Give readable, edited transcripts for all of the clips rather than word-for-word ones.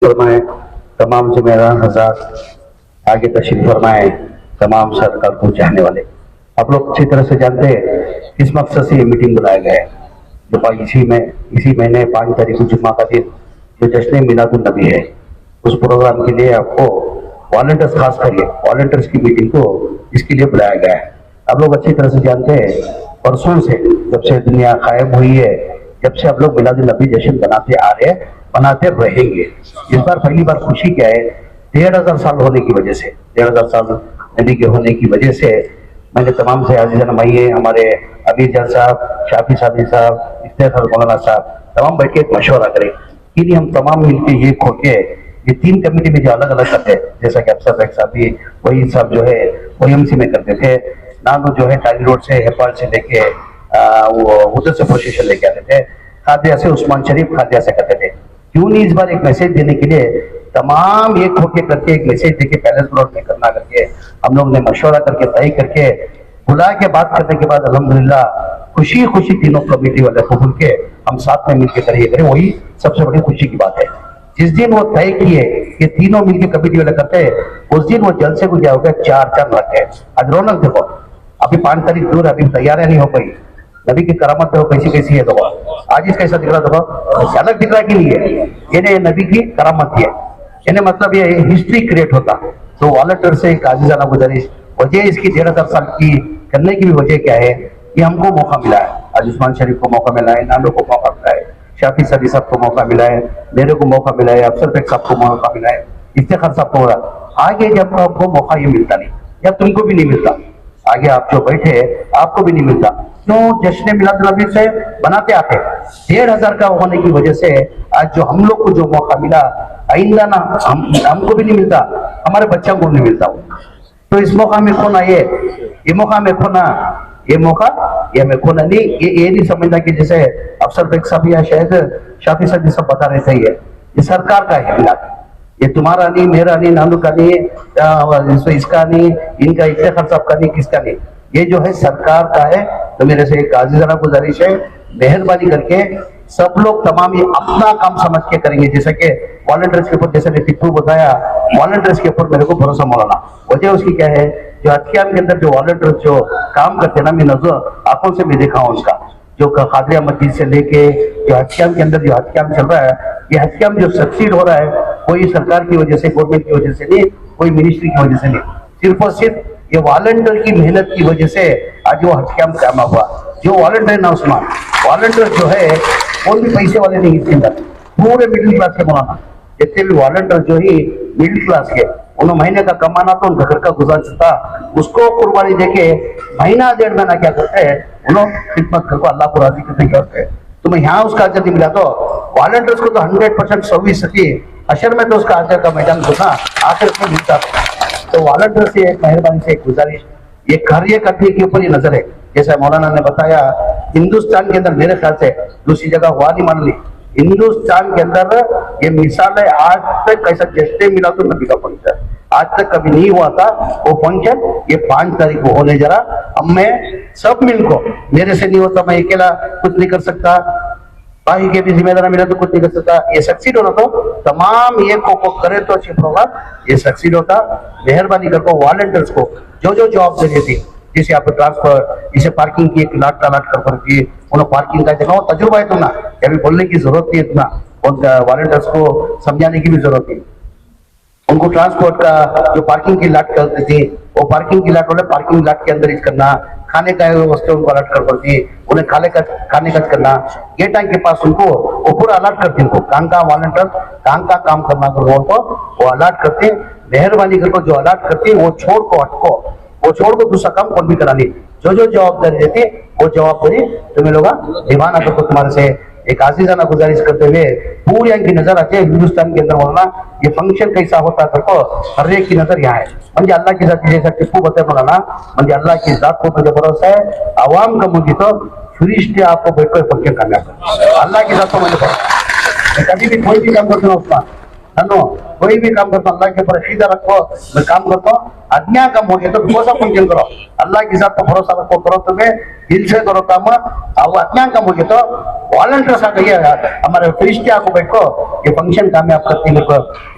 फरमाए, तमाम जिम्मेदार हज़रात आगे तशरीफ फरमाए, तमाम सरकार को चाहने वाले। आप लोग अच्छी तरह से जानते हैं किस मकसद से ये मीटिंग बुलाया गया है। जो इसी महीने 5 तारीख को जुम्मा का दिन जो जश्न मिलादुन नबी है, उस प्रोग्राम के लिए आपको वॉलंटियर्स, खास करके वॉलंटियर्स की मीटिंग को इसके लिए बुलाया गया है। आप लोग अच्छी तरह से जानते हैं परसों से, जब से दुनिया कायम हुई है, जब से आप लोग मिलादुन नबी जश्न बनाते आ रहे हैं, बनाते रहेंगे। इस बार पहली बार खुशी क्या है, 1500 साल होने की वजह से, 1500 साल नबी के होने की वजह से मैंने तमाम से अजीज़ान भाई, हमारे अमीर जान साहब, शाफी साहब साहब, इफ्तिखार मौलाना साहब, तमाम बैठ के एक मशवरा करें कि हम तमाम मिलकर ये खोके ये 3 कमेटी में जो अलग अलग करते हैं, जैसा कि अफसर बैग साहब भी वही सब जो है OMC में करते थे, नानू जो है टाइल रोड से नेपाल से लेके वो उधर से प्रोसेशन लेके आते थे, खादिया से उस्मान शरीफ खादिया से करते थे। क्यों नहीं इस बार एक मैसेज देने के लिए तमाम एक होके करके एक मैसेज देके पैलेस प्लॉट में करना करके हम लोग ने मशवरा करके तय करके बुला के बात करने के बाद अल्हम्दुलिल्लाह खुशी खुशी तीनों कमेटी वाले को बोल के हम साथ में मिलकर करें, वही सबसे बड़ी खुशी की बात है। जिस दिन वो तय किए कि तीनों मिलकर कमेटी वाले करते हैं, उस दिन वो जलसे को क्या हो गया, 4 लाख है। आज रौनक देखो, अभी 5 तारीख दूर, अभी तैयारियां नहीं हो पाई, नबी की करामत देखो कैसी कैसी है। देखो आज इसका कैसा दिख रहा, देखो अलग दिख रहा कि नहीं है, ये नबी की करामत है, यानी मतलब ये हिस्ट्री क्रिएट होता। तो वॉलंटियर से एक आजीजाना गुजारिश, वजह इसकी 1500 साल की करने की भी वजह क्या है कि हमको मौका मिला है, आज उस्मान शरीफ को मौका मिला है, नानू को मौका मिला है, शाफी सदी साहब को मौका मिला है, मेरे को मौका मिला है, अफसर बेग साहब को मौका मिला है, इफ्तिखार साहब को। आगे जब आपको मौका ये मिलता नहीं, जब तुमको भी नहीं मिलता, आगे आप जो बैठे आपको भी नहीं मिलता, क्यों? जश्न मिलादुन नबी से बनाते आते 1500 का होने की वजह से आज जो हम लोग को जो मौका मिला, आइंदा ना हमको भी नहीं मिलता, हमारे बच्चों को नहीं मिलता। तो इस मौका में खोना, ये मौका में खोना, ये मैं खोना नहीं, ये नहीं समझना कि जैसे अफसर बेग साहब या शायद शाफी सदी सब बता रहे थे, ये सरकार का है मिलाद, ये तुम्हारा नहीं, मेरा नहीं, नानू का नहीं, इसका नहीं, इनका, इफ्तिखार साहब का नहीं, किसका नहीं, ये जो है सरकार का है। तो मेरे से एक आजीज़ाना गुजारिश है, मेहरबानी करके सब लोग तमाम ये अपना काम समझ के करेंगे। जैसे कि वॉलंटियर्स के ऊपर, जैसे ने टिप्पू बताया, वॉलंटियर्स के ऊपर मेरे को भरोसा मौलाना। वजह उसकी क्या है, जो हथियाम के अंदर जो वॉलंटियर्स जो काम करते हैं ना, मैं नजर आंखों से मैं देखा हूँ उसका, जो खादिया मस्जिद से लेके जो हथियाम के अंदर जो हथियाम चल रहा है, ये हथियाम जो सक्सीड हो रहा है, कोई सरकार की वजह से, गवर्नमेंट की वजह से नहीं, कोई मिनिस्ट्री की वजह से नहीं, सिर्फ और सिर्फ ये वॉलंटियर की मेहनत की वजह से आज वो हथियाम कायम हुआ। जो वॉलंटियर ना उस्मान, वॉलंटियर जो है कोई भी पैसे वाले नहीं, इसके अंदर पूरे मिडिल क्लास के मौलाना, जितने भी वॉलंटियर जो ही मिडिल क्लास के, उन्होंने महीने का कमाना तो उनका घर का गुजार सकता, उसको कुर्बानी देके महीना 1.5 महीना क्या करते हैं, उन्होंने खिदमत करके अल्लाह को राजी करने करते हैं। तुम्हें यहाँ उसका अजर नहीं मिला, तो वॉलंटियर्स को तो 100% 120 अशर में तो उसका अजर का मैदान घुसा आखिर में मिलता। तो वॉलंटियर से एक मेहरबानी से एक गुजारिश, ये कार्य करने के ऊपर ही नजर है। जैसा मौलाना ने बताया, हिंदुस्तान के अंदर मेरे ख्याल से दूसरी जगह हुआ नहीं, मान ली हिंदुस्तान के अंदर ये मिसाल है। आज तक ऐसा जश्न मिलादुन नबी का फंक्शन आज तक कभी नहीं हुआ था, वो फंक्शन ये 5 तारीख को होने जरा। अब मैं सब मिलको, मेरे से नहीं होता, मैं अकेला कुछ नहीं कर सकता, भाई के भी जिम्मेदार मिला तो कुछ नहीं कर सकता। ये सक्सीड होना तो तमाम ये को करे तो अच्छी प्रोग्राम ये सक्सीड होता। मेहरबानी करके वॉलंटियर्स को जो जॉब दे थी, जैसे आप ट्रांसफर, जैसे पार्किंग की 1 लाख कर की उन्होंने पार्किंग का देखा, तजुर्बा है तो ना, अभी बोलने की जरूरत नहीं इतना, और वॉलंटियर्स को समझाने की भी जरूरत नहीं। उनको ट्रांसपोर्ट का जो पार्किंग की लाट करती थी, वो पार्किंग की लाट वाले पार्किंग लाट के अंदर ही करना, खाने का वस्तु उनको अलर्ट कर पड़ती, उन्हें खाने का करना, गेट के पास उनको वो पूरा अलर्ट करती, उनको का वॉलंटियर का काम करना करो, उनको वो अलर्ट करते। मेहरबानी करके जो अलर्ट करती वो छोड़ को हटको, वो छोड़ को दूसरा काम कौन भी करानी, जो जवाबदारी देती वो जवाबदारी तुम्हें लोग निभाना। तो तुम्हारे से एक आजीजाना गुजारिश करते हुए पूरी की नजर आती है हिंदुस्तान के अंदर बोलना, ये फंक्शन कैसा होता है तो हर एक की नजर यहाँ है। म्हणजे अल्लाह की जात, जैसा टिप्पू बताए बोला, म्हणजे अल्लाह की जात को मुझे भरोसा है, आवाम का मुझे तो फिरिश्ते आपको बैठकर फंक्शन कामयाब है, अल्लाह की जात को मुझे भरोसा, कभी भी कोई भी काम करते ना उसका कोई भी काम करता हूँ अल्लाह के ऊपर सीधा रखो, मैं काम करता हूँ। अज्ञा कम हो गया तो कौन सा फंक्शन करो, अल्लाह के साथ तो भरोसा रखो, करो तुम्हें दिल से करो काम। और अज्ञा कम हो गया तो वॉलंटियर्स आ गई, हमारे फरिश्ते आको बैठो, ये फंक्शन कामयाब करते हैं।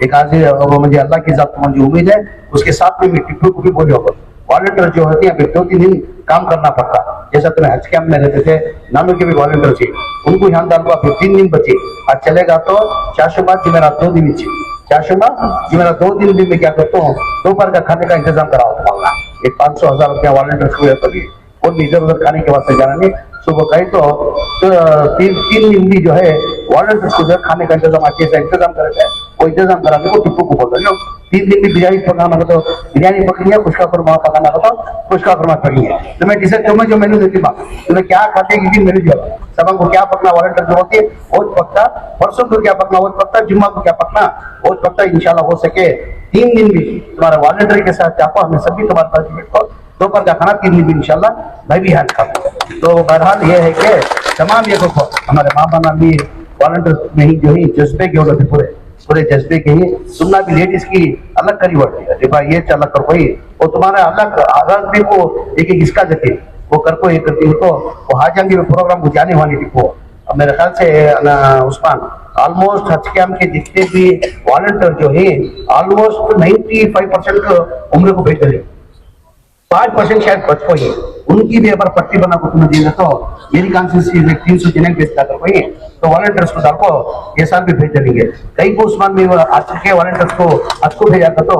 एक आज मुझे अल्लाह की जात मुझे उम्मीद है, उसके साथ में मैं टिप्पू को भी बोले होगा, वॉलंटियर जो होती है 2-3 दिन काम करना पड़ता। जैसा तुम्हें हज कैंप में रहते थे, नानू के भी वॉलंटियर थे, उनको यहाँ डाल को फिर 3 दिन बचे। आज चलेगा तो चाशुमात जुमेरात 2 दिन, चाशुमात जुमेरात 2 दिन भी मैं क्या करता हूँ, दोपहर का खाने का इंतजाम करा होता हूँ। एक 500-1000 रुपया वॉलंटियर हुए कभी, और इधर उधर खाने के वास्ते जाना नहीं। सुबह कहीं तो 3 दिन भी जो है वॉलंटियर्स को खाने का इंतजाम अच्छे से इंतजाम करते हैं, वो इंतजाम कराने को टिप्पू को बोल रहे हो। 3 दिन भी बिरयानी पकाना हो तो बिरयानी पकड़ी है, खुशका खुरमा पकाना हो तो खुशका खुरमा पकड़ी है। तो मैं डिसाइड तुम्हें जो मेन्यू देती हूँ, तुम्हें क्या खाते हैं ये मेन्यू जो सब को क्या पकना, वॉलंटियर जो होती है वो पकता, परसों को क्या पकना वो पकता, जुम्मा को क्या पकना वो पकता। इंशाल्लाह हो सके 3 दिन भी तुम्हारे वॉलंटियर के साथ चाहो, हमें सभी तुम्हारे पास बैठो, दोपहर का खाना 3 दिन भी इंशाल्लाह मैं भी हाथ खाऊँ। तो बहरहाल ये है कि तमाम ये देखो हमारे माँ बाप भी वॉलंटियर में ही जो ही जज्बे के होते पूरे जज्बे के ही सुनना भी लेडीज की अलग करी बढ़ती है, भाई ये चल कर कोई वो तुम्हारा अलग अलग भी को एक हिस्सा देते वो कर को एक करती को वो हाजंगी में प्रोग्राम को जाने वाली थी वो। अब मेरे ख्याल से उस्मान ऑलमोस्ट हज कैंप के जितने भी वॉलंटियर जो है ऑलमोस्ट 95% उम्र को भेज रहे, 5% शायद बचपो ही उनकी भी अगर पट्टी बना को तुम्हें देगा तो मेरी कॉन्सियसली 300 जने भेजता कर कोई तो वॉलंटियर्स को डालो ये साल भी भेज देंगे। कई को उस्मान में आज के वॉलंटियर्स को आज को भेजा था तो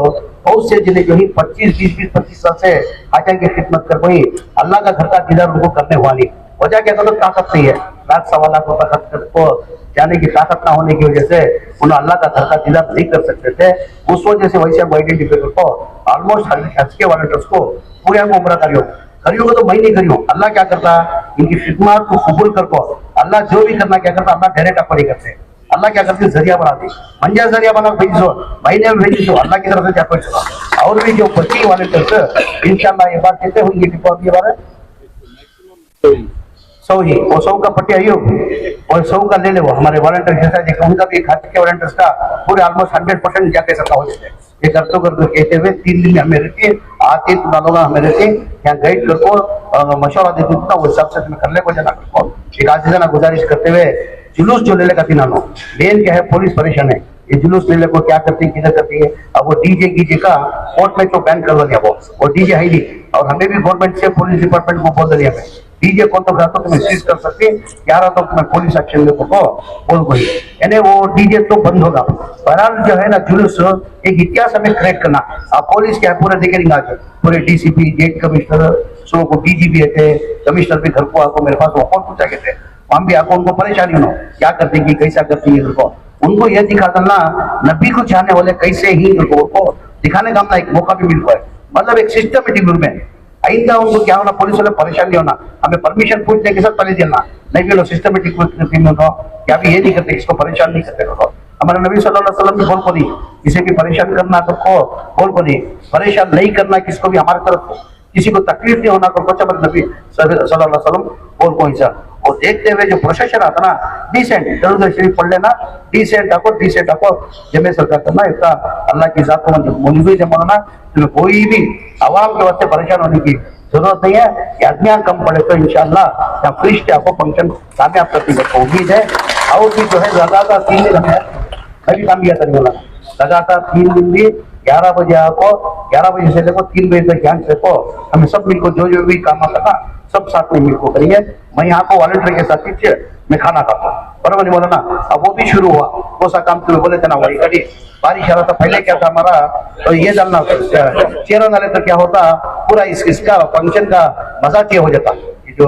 बहुत से जिले जो ही 25 साल से आचा की खिदमत कर कोई अल्लाह का घर का दीदार उनको करने वाली वजह क्या तो ताकत नहीं है, 1,00,000 को ताकत को जाने की ताकत ना होने की वजह से उन्हें अल्लाह का घर का दीदार नहीं कर सकते थे। उस वजह से वैसे आइडेंटिफाई को ऑलमोस्ट हज के वॉलंटियर्स को पूरे को उम्र करियो को तो मैं नहीं करियो, अल्लाह क्या करता इनकी खिदमत को कबूल कर को अल्लाह जो भी करना क्या करता अल्लाह डायरेक्ट अपनी करते, अल्लाह क्या करते जरिया बनाते, मंजा जरिया बना भेजो महीने में भेजो अल्लाह की तरफ से क्या कर। और भी जो बच्चे वॉलंटियर्स इंशाल्लाह ये बात कहते होंगे के बारे 100 ही वो 100 का पट्टी आइयो और 100 का ले ले वो हमारे वॉलंटियर जैसा देखा उनका भी खाते के वॉलंटियर्स का पूरे ऑलमोस्ट 100% जाके सकता हो जाते ये करते कहते हुए 3 दिन हमें रहते आते तुम लोग हमें रहते यहाँ गाइड करको मशवरा देते ना वो हिसाब से तुम्हें करने को जाना करको। एक आज जना गुजारिश करते हुए जुलूस जो ले लेगा तीनों मेन क्या है पुलिस परेशान है ये जुलूस ले ले को क्या करती है किधर करती है। अब वो डीजे का कोर्ट में तो बैन कर दिया वो डीजे है नहीं और हमें भी गवर्नमेंट से पुलिस डिपार्टमेंट को बोल दिया हमें डीजे कौन तो तो तुम्हें सीज कर सकते 11 तो तुम्हें पुलिस एक्शन में बोल कोई यानी वो डीजे तो बंद होगा। बहरहाल जो है ना जुलूस एक इतिहास हमें क्रिएट करना अब पुलिस क्या है पूरे दिखेंगे आगे पूरे डीसीपी जेट कमिश्नर सो को डीजीपी थे कमिश्नर भी घर को आको मेरे पास वो कौन पूछा गए थे हम भी आको उनको परेशानी हो क्या करते हैं कैसा करती है उनको यह दिखा देना नबी को चाहने वाले कैसे ही उनको दिखाने का एक मौका भी मिल पाए मतलब एक सिस्टमेटिक रूप में आइंदा उनको क्या होना पुलिस वाले परेशान नहीं होना हमें परमिशन पूछने के साथ पहले देना नहीं भी लोग सिस्टमेटिक क्या भी ये नहीं करते इसको परेशान नहीं करते हमारे नबी सल्लल्लाहु अलैहि वसल्लम भी बोल को दी किसी भी परेशान करना तो को बोल को दी परेशान नहीं करना किसको भी हमारे तरफ किसी को तकलीफ नहीं होना तो कुछ नबी सल्लल्लाहु अलैहि वसल्लम बोल को हिस्सा और देखते हुए जो प्रोसेशन आता ना डिसेंट दरुद शरीफ पढ़ लेना डिसेंट आपको जमे सरकार करना इसका अल्लाह की जात को मुझे जमाना तुम्हें कोई भी आवाम के वास्ते परेशान होने की जरूरत नहीं है कि अज्ञा कम पड़े तो इंशाल्लाह या फ्रिस्ट आपको फंक्शन कामयाब करती है उम्मीद है। और भी जो है लगातार 3 दिन हमें कभी काम किया करने वाला लगातार 3 दिन भी 11 बजे आपको 11 बजे से लेकर 3 बजे तक ध्यान से हमें सब मिलकर जो भी काम करना सब साथ में मिलकर करेंगे। मैं यहाँ को वॉलंटियर के साथ पीछे मैं खाना खाता हूँ बराबर नहीं बोला ना। अब वो भी शुरू हुआ कौन सा काम तुम्हें बोले थे ना वही कभी बारिश आ रहा था पहले क्या था हमारा तो ये डालना चेहरा डाले तो क्या होता पूरा इसका फंक्शन का मजा हो जाता जो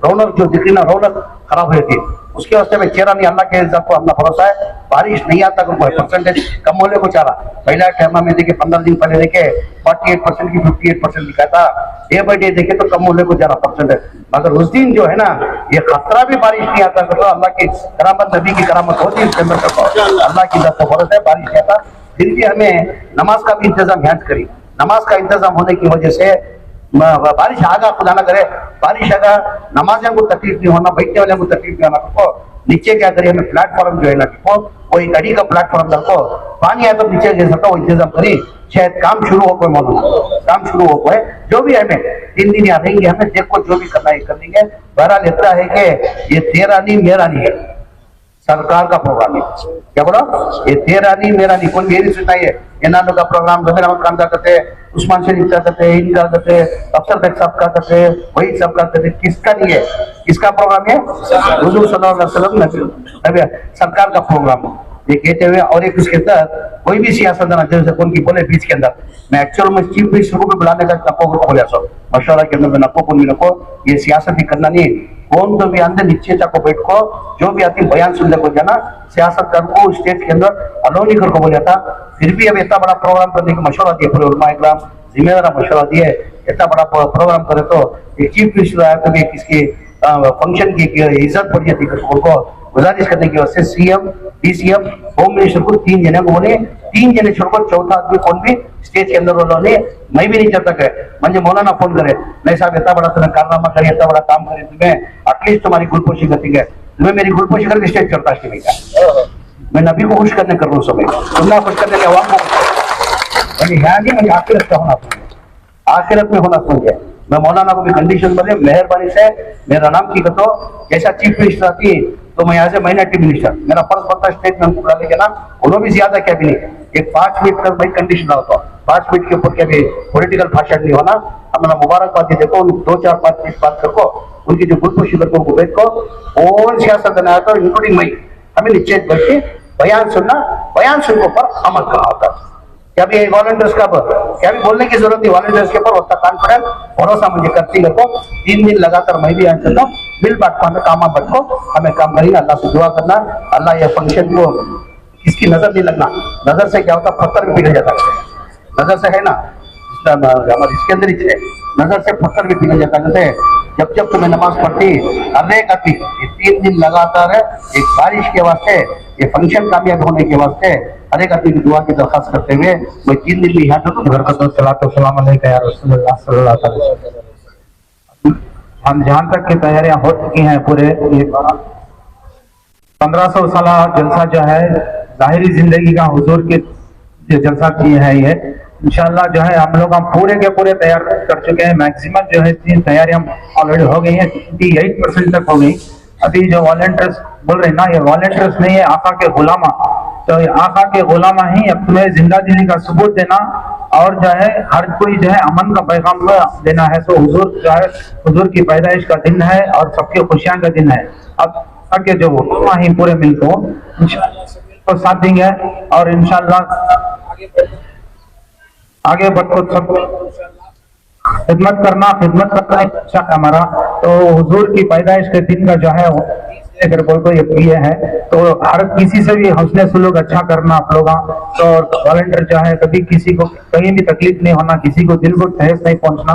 रौनक जो दिखी ना रौनक खराब हो जाती उसके वास्ते में चेहरा नहीं अल्लाह के इज्जत को अपना भरोसा है बारिश नहीं आता परसेंटेज कम होने को चाह रहा पहला टाइम में देखे 15 दिन पहले देखे 48% की 58% दिखा था डे बाई डे देखे तो कम होने को जा रहा परसेंटेज मगर उस दिन जो है ना ये खतरा भी बारिश नहीं आता तो अल्लाह की करामत नबी की करामत होती है इसके अंदर अल्लाह की इज्जत को भरोसा है बारिश नहीं आता फिर भी हमें नमाज का भी इंतजाम ध्यान करी नमाज का इंतजाम होने की वजह से बारिश आगा खुदा ना करे बारिश आगा नमाजियों को तकलीफ नहीं होना बैठने वाले को तकलीफ नहीं होना नीचे क्या करिए, हमें प्लेटफॉर्म जो है ना देखो, वो एक अड़ी का प्लेटफॉर्म रखो, पानी आए तो नीचे गिर सकता, वो इंतजाम करी, शायद काम शुरू हो कोई मालूम, काम शुरू हो कोई जो भी हमें 3 दिन यहाँ रहेंगे, हमें देखो जो भी करना है कर देंगे। बहरहाल इतना है कि ये तेरा नहीं मेरा नहीं है, सरकार का प्रोग्राम है। क्या बोलो, ये तेरा नहीं मेरा नहीं, कोई मेरी सुनता है। एनानो का प्रोग्राम जमीर अहमद खान का करते हैं, उस्मान शरीफ का करते हैं, इनका करते हैं, अफसर बेग साहब का करते हैं, वही सब का करते हैं। किसका नहीं है, किसका प्रोग्राम है? हुजूर सल्लल्लाहु अलैहि वसल्लम नबी सरकार का प्रोग्राम है ये कहते हुए। और एक उसके अंदर कोई भी सियासतदान जैसे कौन की बोले बीच के अंदर, मैं एक्चुअल में चीफ मिनिस्टर को भी बुलाने का नको को बोले सो मशवरा के अंदर में नको को भी नको, ये सियासत ही करना नहीं। कौन तो भी अंदर निश्चयता को बैठो, जो भी आती बयान सुनने को जाना, सियासत कर को स्टेज के अंदर अलो नहीं कर को बोला था। फिर भी अब इतना बड़ा प्रोग्राम करने की मशवरा दिए, पूरे उलमा इकराम जिम्मेदार मशवरा दिए, इतना बड़ा प्रोग्राम करे तो एक चीफ मिनिस्टर आया तो भी किसकी फंक्शन की इज्जत पड़ी जाती है। उनको गुजारिश करने की वजह से सीएम, डीसीएम, होम मिनिस्टर को 3 जने को बोले, 3 जने छोड़कर चौथा आदमी कौन भी स्टेज के अंदर उन्होंने मैं भी नहीं चलता है मुझे मौलाना फोन करे, नहीं साहब इतना बड़ा तुम्हें कारनामा करे, इतना बड़ा काम करे, तुम्हें एटलीस्ट तुम्हारी गुलपोशी करती है, तुम्हें मेरी गुलपोशी करके स्टेज चढ़ता है। मैं नबी को खुश करने कर रहा हूँ, समय तुमना खुश करने के अवाम को नहीं, मुझे आखिरत का होना चाहिए, आखिरत में होना चाहिए। मैं मौलाना को भी कंडीशन बने, मेहरबानी से मेरा नाम की तो जैसा चीफ मिनिस्टर आती तो मैं यहाँ से माइनॉरिटी मिनिस्टर, मेरा फर्ज बनता स्टेट में बुला लेके ना, उन्होंने भी ज्यादा क्या भी नहीं, एक 5 मिनट तक भाई कंडीशन होता, 5 मिनट के ऊपर क्या भी पॉलिटिकल भाषण नहीं होना। हमारा मुबारकबाद देखो, 2-4-5 मिनट बात करो, उनकी जो गुलपोशी करको उनको बैठ को कौन सियासत बनाया था, इंक्लूडिंग मई, हमें नीचे बैठ के बयान सुनना, बयान सुनने पर अमल करना होता है। क्या भी वॉलंटियर्स का क्या भी बोलने की जरूरत नहीं, वॉलंटियर्स के ऊपर उतना कॉन्फिडेंस भरोसा मुझे करती है। 3 दिन लगातार मैं भी चलता हूँ, बिल बाट को हमें काम बटको, हमें काम करेंगे, अल्लाह से दुआ करना, अल्लाह ये फंक्शन को किसकी नजर नहीं लगना, नजर से क्या होता पत्थर भी पिघल जाता है, नजर से है ना हमारे इसके अंदर ही है, नजर से पत्थर भी पिघल जाता है। जब जब तुम्हें नमाज पढ़ती अरे करती, ये 3 दिन लगातार है, एक बारिश के वास्ते, ये फंक्शन कामयाब होने के वास्ते हर एक आदमी की दुआ की दरखास्त करते हुए मैं 3 दिन में यहाँ हम जहाँ तक की तैयारियां हो चुकी हैं, पूरे 1500 साल जलसा जो है जाहिरी जिंदगी का हुजूर के जो जलसा किए हैं, ये इंशाल्लाह जो है हम लोग पूरे के पूरे तैयार कर चुके हैं। मैक्सिमम जो है तैयारियां ऑलरेडी हो गई हैं, 58% तक हो गई। अभी जो वॉलंटियर्स बोल रहे हैं ना, ये वॉलंटियर्स नहीं है, आका के गुलामा, तो ये आका के गुलामा ही अपने जिंदा दिली का सबूत देना और जो है हर कोई जो है अमन का पैगाम देना है। तो हुजूर जो है, हुजूर की पैदाइश का दिन है और सबके खुशियां का दिन है। अब आगे जो गुलामा ही पूरे मिलकर इंशाल्लाह साथ देंगे और इंशाल्लाह आगे बढ़ो, सब खिदमत करना अच्छा हमारा। तो हुजूर की पैदाइश के दिन का जो है अगर बोल को ये है, तो हर किसी से भी हौसले सुलूक अच्छा करना आप लोग। तो वॉलंटियर जो है कभी किसी को कहीं भी तकलीफ नहीं होना, किसी को दिल को ठेस नहीं पहुंचना,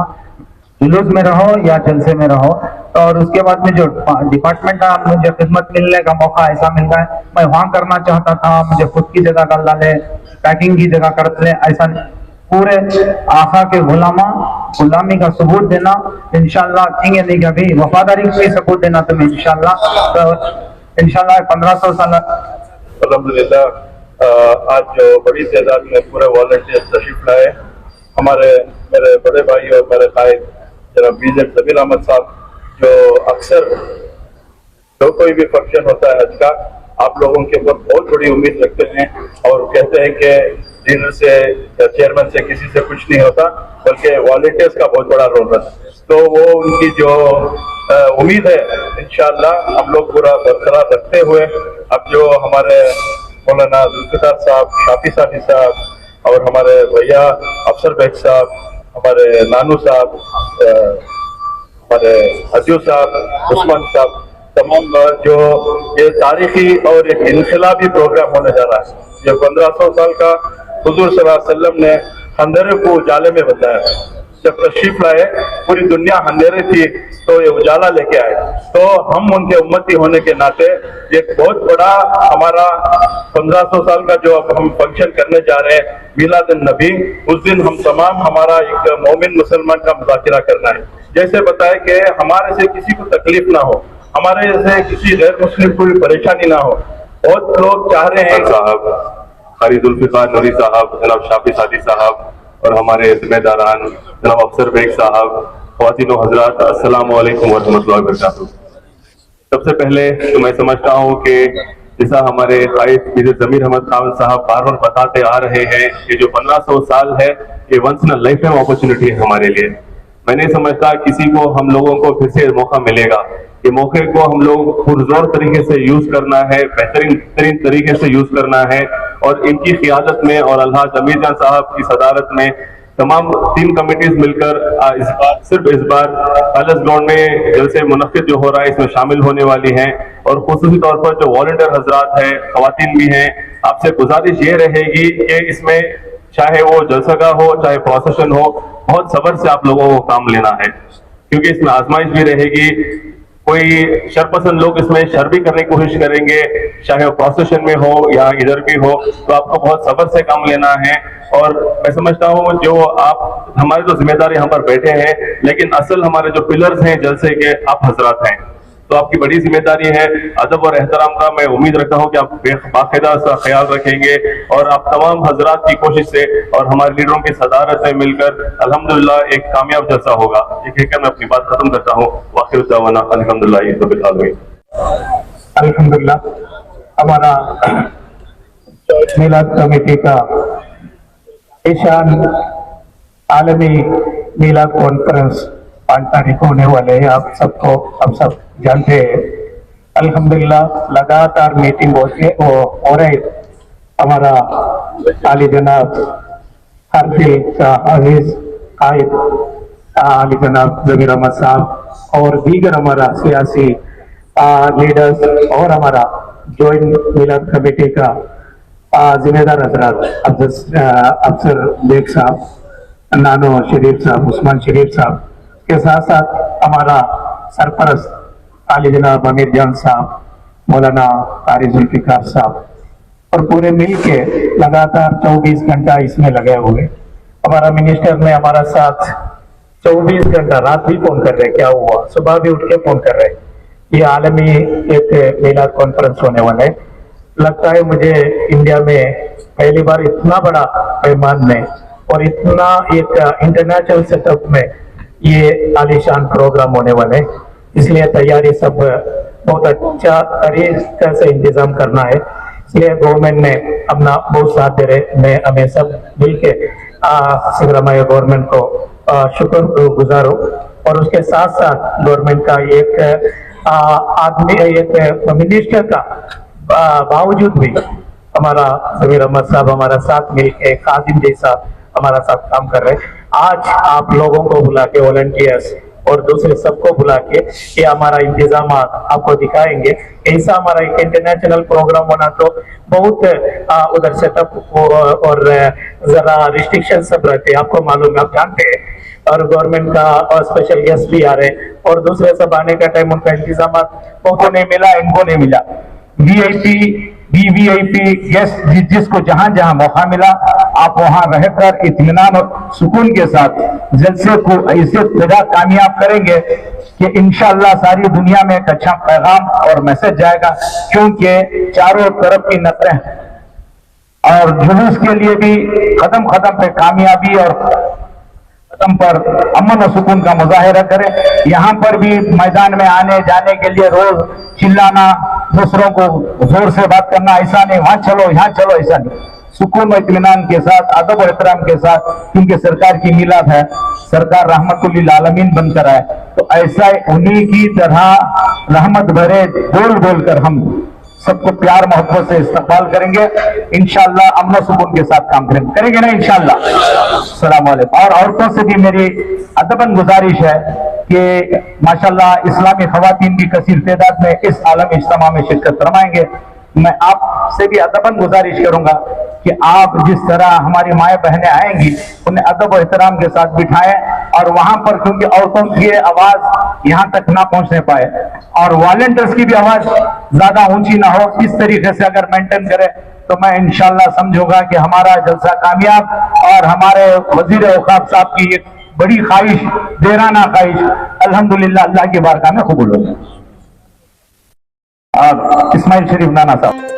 जुलूस में रहो या जलसे में रहो। और उसके बाद में जो डिपार्टमेंट का मुझे खिदमत मिलने का मौका ऐसा मिल रहा है, मैं वहां करना चाहता था, मुझे खुद की जगह कर डाले, पैकिंग की जगह कर ले, ऐसा पूरे आका के गुलामी का सबूत देना इंशाल्लाह कहेंगे नहीं, अभी वफादारी का सबूत देना तुम्हें इंशाल्लाह। तो इंशाल्लाह 1500 साल अल्हम्दुलिल्लाह आज जो बड़ी तादाद में पूरे वॉलंटियर तशरीफ लाए, हमारे मेरे बड़े भाई और मेरे कायद जनाब बीजेड जमीर अहमद साहब, जो अक्सर जो कोई भी फंक्शन होता है हज का, आप लोगों के ऊपर बहुत बड़ी उम्मीद रखते हैं और कहते हैं कि लीडर से या चेयरमैन से किसी से कुछ नहीं होता, बल्कि वॉलंटियर्स का बहुत बड़ा रोल रहता है। तो वो उनकी जो उम्मीद है इंशाअल्लाह हम लोग पूरा बरकरार रखते हुए, अब जो हमारे मौलाना जुल्फिकार साहब, शाफी साफी साहब और हमारे भैया अफसर बेग साहब, हमारे नानू साहब, हमारे हजू साहब, उस्मान साहब, तमाम जो ये तारीखी और एक इनकलाबी प्रोग्राम होने जा रहा है। ये 1500 साल का हुजूर सल्लल्लाहु अलैहि वसल्लम ने अंधेरे को उजाले में बताया। जब तशरीफ लाए पूरी दुनिया अंधेरे थी तो ये उजाला लेके आए। तो हम उनके उम्मती होने के नाते एक बहुत बड़ा हमारा 1500 साल का जो अब हम फंक्शन करने जा रहे हैं मिलाद नबी, उस दिन हम तमाम हमारा एक मोमिन मुसलमान का मुज़ाकिरा करना है। जैसे बताए कि हमारे से किसी को तकलीफ ना हो, हमारे से किसी गैर मुस्लिम को भी परेशानी ना हो। बहुत लोग चाह रहे हैं साहब, कारी जुल्फिकार नूरी साहब, जनाब शाफी सादी साहब और हमारे जिम्मेदारान जनाब अफसर बेग साहब, ख्वातीन व हजरात, अस्सलाम वालेकुम वरहमतुल्लाहि वबरकातुहू। सबसे पहले तो मैं समझता हूँ कि जैसा हमारे कायद मिर्जा जमीर अहमद खान साहब बार बार बताते आ रहे हैं कि जो 1500 साल है ये once in lifetime opportunity है हमारे लिए। मैं नहीं समझता किसी को हम लोगों को फिर से मौका मिलेगा। ये मौके को हम लोग पुरजोर तरीके से यूज करना है, बेहतरीन तरीके से यूज करना है और इनकी क़ियादत में और अल्लाह जमीर जान साहब की सदारत में तमाम 3 कमेटीज मिलकर सिर्फ इस बार पैलेस ग्राउंड में जलसे मुनक्किद जो हो रहा है इसमें शामिल होने वाली हैं और खुसूसी तौर पर जो वॉलंटियर हजरात हैं, खवातीन भी हैं, आपसे गुजारिश ये रहेगी कि इसमें चाहे वो जलसगाह हो चाहे प्रोसेशन हो, बहुत सब्र से आप लोगों को काम लेना है क्योंकि इसमें आजमाइश भी रहेगी। कोई शरपसंद लोग इसमें शर भी करने की कोशिश करेंगे, चाहे वो प्रोसेशन में हो या इधर भी हो, तो आपको बहुत सब्र से काम लेना है। और मैं समझता हूँ जो आप हमारे जो जिम्मेदार यहाँ पर बैठे हैं, लेकिन असल हमारे जो पिलर्स हैं जलसे के आप हजरात हैं, तो आपकी बड़ी जिम्मेदारी है अदब और एहतराम का। मैं उम्मीद रखता हूँ कि आप बाकायदा सा ख्याल रखेंगे और आप तमाम हजरात की कोशिश से और हमारे लीडरों की सदारत से मिलकर अल्हम्दुलिल्लाह एक कामयाब जलसा होगा। ये कहकर मैं अपनी बात खत्म करता हूँ। वाखिर दावाना अल्हम्दुलिल्लाह रब्बिल आलमीन। अल्हम्दुलिल्लाह हमारा मीलाद कमेटी का ईशान आलमी मीलाद कॉन्फ्रेंस 5 तारीख को होने वाले हैं। आप सब जानते हैं। अल्हम्दुलिल्लाह लगातार मीटिंग हो रही। हमारा आली जनाब हर दिल का अजीज कायद आली जनाब जमीर अहमद साहब और दीगर हमारा सियासी लीडर्स और हमारा जॉइंट मिलाद कमेटी का जिम्मेदार हजरात अफसर बेग साहब, नानो शरीफ साहब, उस्मान शरीफ साहब के साथ साथ हमारा सरपरस्त आली जनाब आमिर जान साहब, मौलाना कारी जुल्फिकार साहब और पूरे मिल के लगातार 24 घंटा इसमें लगे हुए। हमारा मिनिस्टर ने हमारा साथ 24 घंटा, रात भी फोन कर रहे क्या हुआ, सुबह भी उठ के फोन कर रहे। ये आलमी एक मीलाद कॉन्फ्रेंस होने वाला है। लगता है मुझे इंडिया में पहली बार इतना बड़ा पैमाने में और इतना एक इंटरनेशनल सेटअप में ये आलीशान प्रोग्राम होने वाले हैं, इसलिए तैयारी सब बहुत अच्छा तरीके से इंतजाम करना है। इसलिए गवर्नमेंट ने अपना बहुत साथ दे रहे। मैं हमें सब मिल के सिद्धरामैया गवर्नमेंट को शुक्र गुजार हूँ और उसके साथ साथ गवर्नमेंट का एक आदमी, एक मिनिस्टर का बावजूद भी हमारा जमीर अहमद साहब हमारा साथ मिलके खादिम जैसा हमारा साथ काम कर रहे हैं। आज आप लोगों को बुला के, वॉलंटियर्स और दूसरे सबको बुला के ये हमारा इंतजाम आपको दिखाएंगे। ऐसा हमारा एक इंटरनेशनल प्रोग्राम होना तो बहुत उधर सेटअप और जरा रिस्ट्रिक्शन सब रहते हैं, आपको मालूम है, आप जानते हैं। और गवर्नमेंट का और स्पेशल गेस्ट भी आ रहे हैं और दूसरे सब आने का टाइम उनका इंतजाम बहुतों ने मिला, इनको नहीं मिला। वीवीआईपी गेस्ट जिसको जहां जहां मौका मिला आप वहां रहकर इत्मीनान और सुकून के साथ जलसे को ऐसे तरह कामयाब करेंगे कि इंशाअल्लाह सारी दुनिया में एक अच्छा पैगाम और मैसेज जाएगा। क्योंकि चारों तरफ की नजरें और जुलूस के लिए भी कदम कदम पे कामयाबी और कदम पर अमन और सुकून का मुजाहिरा करें। यहाँ पर भी मैदान में आने जाने के लिए रोज चिल्लाना, दूसरों को जोर से बात करना, ऐसा नहीं, वहां चलो यहाँ चलो, ऐसा नहीं। सुकून और इत्मीनान के साथ, अदब और एहतराम के साथ, क्योंकि सरकार की मिलाद है, सरकार रहमतुल्लिल आलमीन बनकर है, तो ऐसा उन्हीं की तरह रहमत भरे बोल बोलकर हम सबको प्यार मोहब्बत से इस्तकबाल करेंगे। इंशाअल्लाह अमन सुकून के साथ काम करेंगे ना इंशाअल्लाह। अस्सलाम वालेकुम। और औरतों से भी मेरी अदबन गुजारिश है कि माशाअल्लाह इस्लामी खवातीन भी कसीर तादाद में इस आलमी इज्तिमा में शिरकत फरमाएंगे। मैं आपसे भी अदबन गुजारिश करूंगा कि आप जिस तरह हमारी माएँ बहनें आएंगी उन्हें अदब और एहतराम के साथ बिठाएं और वहां पर, क्योंकि औरतों की आवाज यहाँ तक ना पहुंचने पाए और वॉलंटियर्स की भी आवाज ज्यादा ऊंची ना हो, इस तरीके से अगर मेंटेन करें तो मैं इंशाल्लाह समझूंगा कि हमारा जलसा कामयाब। और हमारे वजीर औकाफ साहब की एक बड़ी ख्वाहिश, देराना ख्वाहिश, अल्हम्दुलिल्लाह अल्लाह की बारगाह में कबूल होगी। और इस्माइल शरीफ नाना साहब।